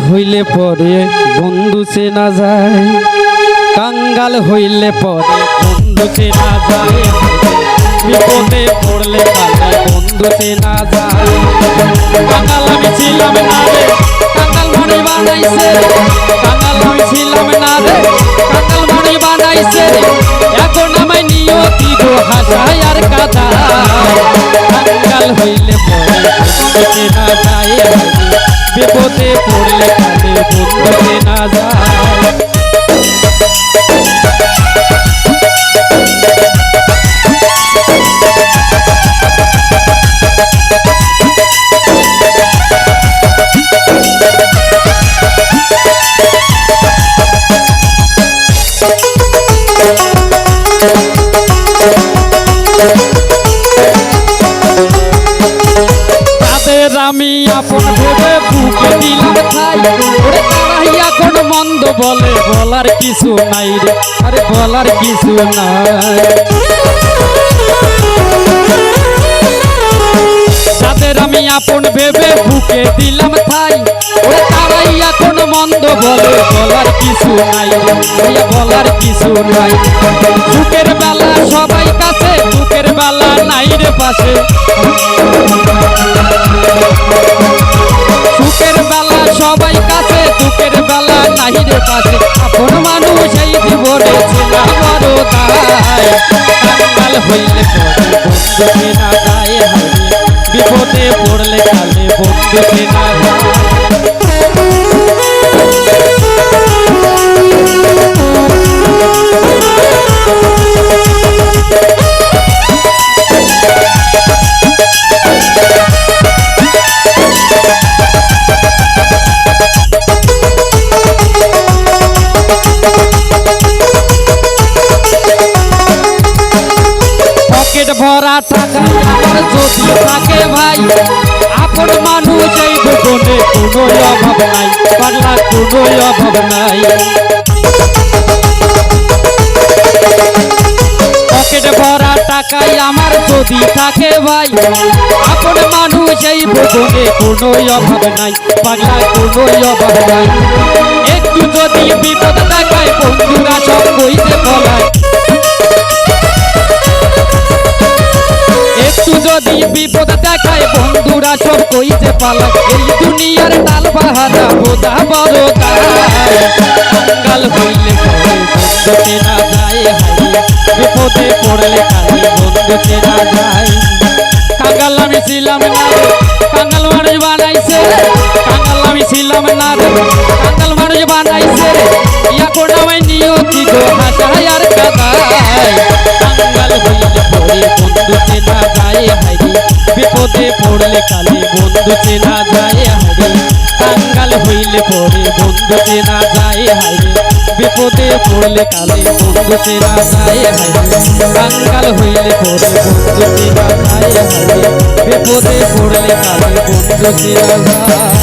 হইলে পরে বন্ধু চেনা যায়, কাঙ্গাল হইলে পরে বন্ধু চেনা যায়, বিপদে পড়লে কালে বন্ধু চেনা যায়। কাঙ্গাল আমি ছিলাম না রে, কাঙ্গাল মনে বানাইছে, কাঙ্গাল আমি ছিলাম না রে, কাঙ্গাল মনে বানাইছে। এখন আমায় নিয়তি গো হাসায় আর কাঁদায়। কাঙ্গাল হইলে পরে বন্ধু চেনা যায়, বিপদে পড়লে কালে বন্ধু চেনা যায়। আমি আপন ভেবে বুকে দিলাম ঠাই, ওরে তারাই এখন মন্দ বলে, বলার কিছু নাই রে, আরে বলার কিছু নাই। যাদের আমি আপন ভেবে বুকে দিলাম ঠাই, ওরে তারাই এখন মন্দ বলে, বলার কিছু নাই রে, বলার কিছু নাই। দুঃখের বেলা সবাই কাছে, দুঃখের বেলা নাই রে পাশে, সুখের বেলা সবাই কাছে, দুঃখের বেলা নাহি রে পাশে। আপন মানুষ এই জীবনে চেনা বড় দায়। কাঙ্গাল হইলে পরে বন্ধু চেনা যায়, বিপদে পড়লে কালে বন্ধু চেনা যায়। ভরা টাকা আমার যদি থাকে ভাই, আপন মানুষ এই জীবনে কোনো অভাব নাই, পাগলা কোনো অভাব নাই। পকেট ভরা টাকাই আমার যদি থাকে ভাই, আপন মানুষ এই জীবনে কোনো অভাব নাই, পাগলা কোনো অভাব নাই। একটু যদি বিপদ দেখায় বন্ধুরা সব কইতে পলায়, একটু যদি বিপদ দেখায় বন্ধুরা সব কইতে পালায়। এই দুনিয়ার ডাল বাহারা বোঝা বড় দায়। কাঙ্গাল হইলে পরে বন্ধু চেনা যায়, বিপদে পড়লে কালে বন্ধু চেনা যায়। কাঙ্গাল আমি ছিলাম না রে, কাঙ্গাল মানুষ বানাইছে, কাঙ্গাল আমি ছিলাম না রে, কাঙ্গাল মানুষ বানাইছে। এখন আমায় নিয়তি গো হাসায় আর কাঁদায়। কাঙ্গাল হইলে পরে বন্ধু চেনা যায়, বিপদে পড়লে কালে বন্ধু চেনা যায়। কাঙ্গাল হইলে পরে বন্ধু চেনা যায়, বিপদে পড়লে কালে বন্ধু চেনা যায়। কাঙ্গাল হইলে পরে বন্ধু চেনা যায়, বিপদে পড়লে কালে বন্ধু চেনা যায়।